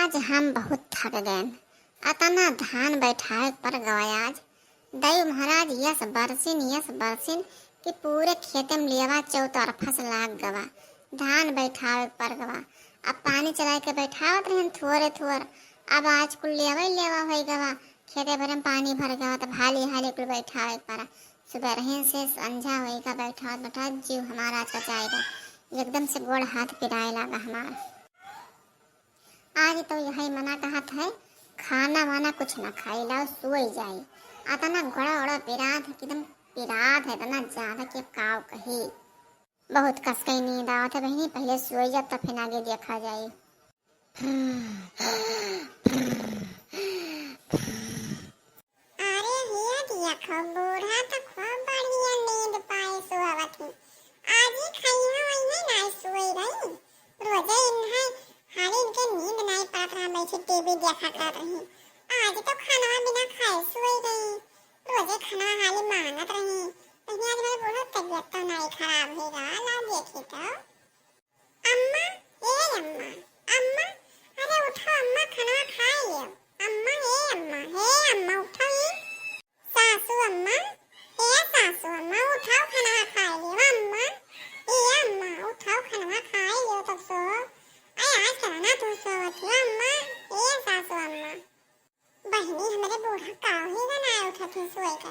आज हम बहुत थक गए। अतना धान बैठाए पर गवाए आज। दैव महाराज यस बरसिन कि पूरे खेते में लियावा चौतरफा से लाग गवा। धान बैठावे पर गवा। अब पानी चला के बैठावत रहे थोड़े थोड़। अब आज कुल लियावा हो गवा। खेते भर में पानी भर गवा तब हाली हाली कुल बैठावे पर। सुबह रहे से संझा होएगा बैठा जीव हमारा आज का जाएगा। एकदम से गोड़ हाथ पिराए लगा हमारा। आज तो यही मना कहत है खाना वाना कुछ न खाई लाओ सोई जाए। अतना घोड़ा ओड़ा पिरात है एकदम पिरात है इतना ज्यादा कि काव कही। बहुत कस कई नींद आवत है बहनी पहले सोई जा तब फिर आगे देखा जाए। अरे हिया दिया खो बूढ़ा तो खूब बढ़िया नींद पाए सोवत ही। आज ही खइया वही नहीं सोई रही। रोजे इन्हें हाली इनके नींद नहीं पात रहा बैठी टीवी देखा कर रही। आज तो खाना बिना खाए सोई रही। रोजे खाना हाली मांगत रही। लेकिन आज मेरे बूढ़ा तबीयत तो नहीं खराब होगा ला देखी तो। अम्मा अम्मा अम्मा अरे उठो अम्मा खाना खा लियो। अम्मा हे अम्मा उठो ही। सासू अम्मा उठाओ खाना खा लियो अम्मा। अम्मा उठाओ खाना खा लियो तब सो। आज करना तू सोवत हो अम्मा। सासू अम्मा बहनी हमारे बूढ़ा काहे ना उठत है सोए का।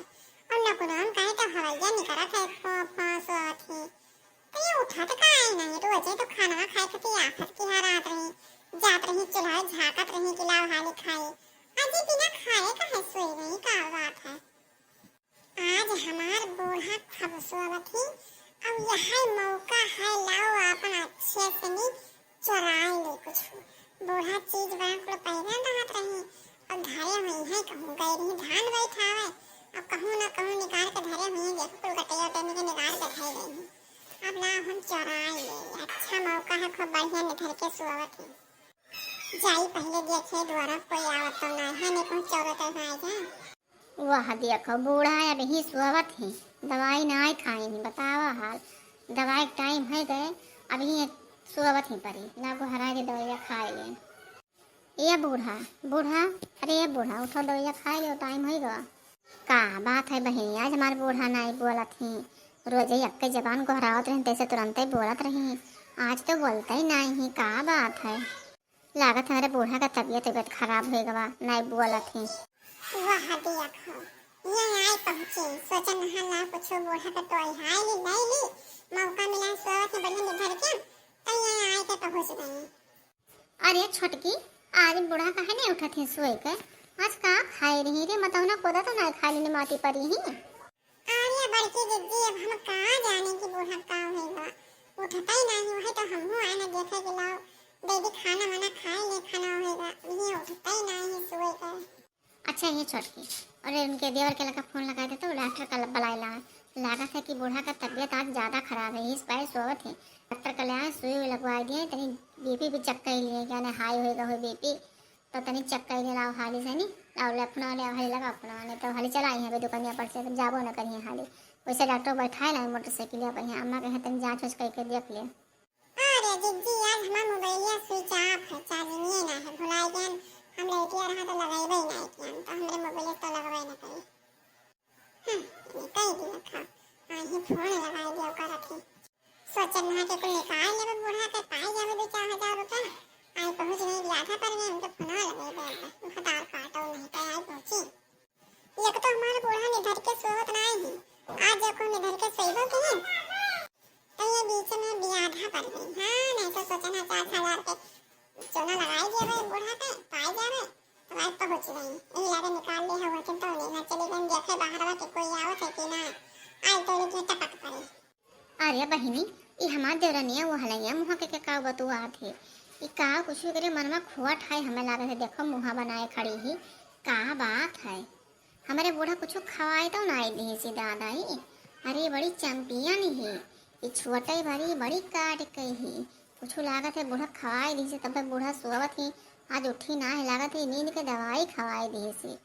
और नकुराम कहे तो हवैया निकलत है सोवत है। तो ये उठत काहे नहीं रोजे तो खाना खाए खाती आफत की हारात रही। जात रही चूल्हा झाकत रही कि लाओ हाली खाए। आज बिना खाए कहे सोई नहीं का बात है। आज हमार बूढ़ा खब सोवत ही। अब यही मौका है लाओ अपन अच्छे से नहीं चुराए ले कुछ। बूढ़ा चीज बड़ा कुल पैरा रहत रही। अब धरे हुई है कहूँ गई रही धान बैठावे। अब कहूँ ना कहूँ निकाल के धरे हुई देखो कुल कटैया टेमी के निकाल के धरे गई। अब ला हम चुराए ले अच्छा मौका है खूब बढ़िया निधर के सोवत है। जाई पहले देखे द्वारा कोई आवत तो नहीं है नहीं कहूँ चौरत है जाए। वाह देखो बूढ़ा अब ही सोवत है दवाई नहीं खाई नहीं बतावा हाल। दवाई टाइम है गए अभी सोवत ही पड़ी लागो हरा के दवाइया खाए ले। ये बूढ़ा अरे ये बूढ़ा उठो दवाइया खाए लो टाइम हो गया। का बात है बहनी आज हमारे बूढ़ा नहीं बोलत ही। रोज ही अक्के जबान को हरावत रहे तैसे तुरंत ही बोलत रही। आज तो बोलता ही नहीं ही का बात है। लागत हमारे बूढ़ा का तबीयत खराब हो गवा नहीं बोलत ही। वाह दिया खो ये आए पहुंचे सोचन हला कुछ बूढ़ा का टोई हाय ली नहीं ली मौका मिला सोवत है बढ़िया निधर के तो ये आए के पहुंच गई। अरे छोटकी आज बूढ़ा कहे नहीं उठा थे सोए के आज का खाए रही रे बताओ ना कोदा तो ना खा लेने माटी पड़ी ही। अरे बड़की दीदी अब हम कहाँ जाने की बूढ़ा का होएगा। उठता ही नहीं वही तो हम आए ना देखे कि लाओ दीदी खाना वाना खाए ले खाना होएगा ये उठता ही नहीं सोए का। अच्छा ये छोटकी और उनके देवर के लगा फोन लगाए थे तो डॉक्टर का बुलाए लागत है कि बूढ़ा का तबीयत आज ज़्यादा खराब है इस बार सोवत है। डॉक्टर का ले सुई हुई लगवा दिए तनी बीपी भी चेक कर लिए क्या हाई होएगा हो बीपी तो तनी चेक कर लिए लाओ हाली से नहीं लाओ अपना ले हाली लगा अपना नहीं तो हाली चलाई है दुकानिया पर से जाबो न करिए हाली वैसे डॉक्टर बैठाए ला मोटरसाइकिल पर अम्मा कहे तनी जाँच वाँच करके देख ले। अरे दीदी आज हमारा मोबाइल स्विच ऑफ है चार्जिंग ना है भुला गया हम लेटिया रहा तो लगाइबे नहीं किया तो हमरे मोबाइल तो लगवाए ना करी। कई दिन खा ही फोन लगाई दियो कर रखी सोचन ना के कोई निकाल लेबे बूढ़ा के पाई जावे 2-4 हजार रुपया। आई पहुंच नहीं गया था पर मैं उनके फोन लगे बैठ खतार काटो नहीं तो आई पहुंची। एक तो हमारा बूढ़ा निधर के सोवत नहीं है आज को निधर के सोइबो कहीं तो ये बीच में ब्याधा पड़ गई। हाँ नहीं तो सोचना 4 हजार के चोना लगाई देवे बूढ़ा पे पाई जावे तो आज पहुंच गई। यही लगे निकाल ले हुआ तो लेना चली गई देखे बाहर के कोई आवत है कि ना आई तो लेके टपक पड़ी। अरे बहिनी ये हमार देवरनिया वो हलैया मुहा के का बतू आत है ये का कुछ करे मन में खोआ ठाई हमें लागत है देखो मुहा बनाए खड़ी ही का बात है। हमारे बूढ़ा कुछ खवाए तो नहीं दी सी दादा ही। अरे बड़ी चैंपियन ही ये छोटे बड़ी बड़ी काट कही ही कुछ लागत है बूढ़ा खवाए दी से तब बूढ़ा सोवत ही आज उठी ना है लागत है नींद के दवाई खवाए दी सी।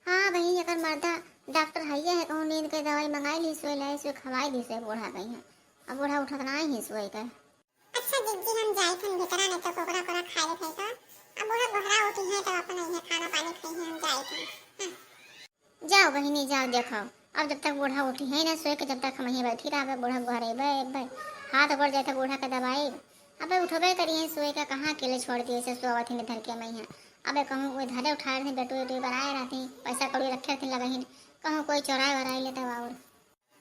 हाँ बहन अगर मर्दा डॉक्टर हैया है कहूँ नींद के दवाई मंगाई ली सोए लाई सोए खवाई दी सोए बूढ़ा कहीं है अब बूढ़ा उठत ना ही सोए का। अच्छा दीदी हम जाए थे भीतर ने तो कोकरा कोकरा खाए थे तो अब बूढ़ा बहरा उठी है तो अपन ये खाना पानी खाई है हम जाए थे। जाओ बहिनी जाओ देखो, अब जब तक बूढ़ा उठी है ना सोए के जब तक हम यहीं बैठी रहा बूढ़ा घर हाथ बढ़ जाए बूढ़ा का दवाई। अबे उठबे करिए सोए का कहाँ अकेले छोड़ दिए से सोवत ही धर के मैं यहाँ। अबे कहूँ कोई धरे उठाए रहे बेटू बेटू बनाए रहती पैसा कौड़ी रखे थे लगही कहूँ कोई चौराहे वराई लेता और।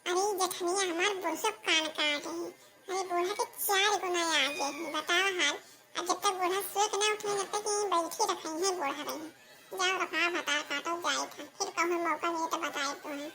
अरे जठनिया हमार बुढ़सो कान काटे है। अरे बूढ़ा के 4 गुना याद है बताओ हाल। अब जब तक बूढ़ा सोए के ना उठे जब तक यहीं बैठी रखी है बूढ़ा रही। जाओ रखा बता काटो जाए था फिर कहूँ मौका नहीं तो बताए तुम्हें।